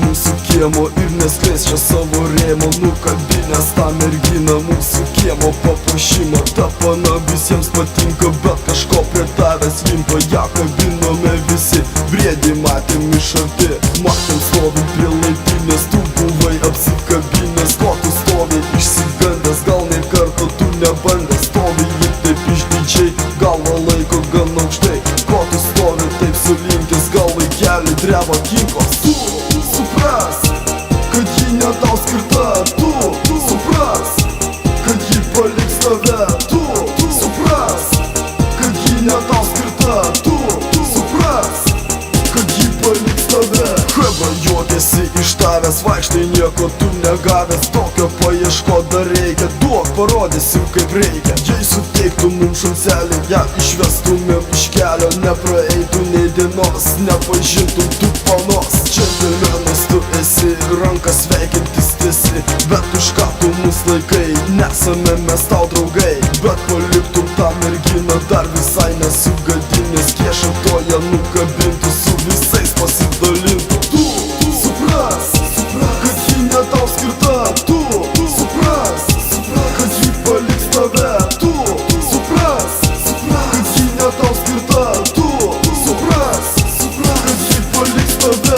mūsų kiemo ir neskleis čia savo rėmo. Nukabinęs tą merginą mūsų kiemo papuošimą. Ta pana visiems patinka, bet kažko prie tavęs limpa. Ją kabinome visi, briedį matėm iš arti. Matėm stovint prie laiptinės, tu buvai apsikabinęs. Ko tu stovi išsigandęs, gal nei karto tu nebandęs. Stovi ji taip išdidžiai, galva laiko gan aukštai. Ko tu stovi taip sulinkęs, gal vaikeli dreba kinkos. Tu supras, kad ji ne tau skirta. Tu supras, kad ji paliks tave. Tu supras, kad ji ne tau skirta. Tu supras, kad ji paliks tave. Chebra juokiasi iš tavęs, vaikštai nieko tu negavęs. Tokio paieško dar reikia, duok parodysim kaip reikia. Jei suteiktų mums šanselį, ją išvestumėm iš kelio. Nepraeitų nei dienos, nepažintum tu panos. Džentelmenas tu esi, rankas sveikintis tiesi. Bet už ką tu mus laikai, nesame mes tau draugai. Bet paliktum tą merginą dar visai nesugadinęs. Kiešą to ją nukabintų, su visais pasidalintų. Tu supras, kad ji ne tau skirta. Tu supras, kad ji paliks tave. Tu supras, kad ji ne tau skirta. Tu supras, kad ji paliks tave.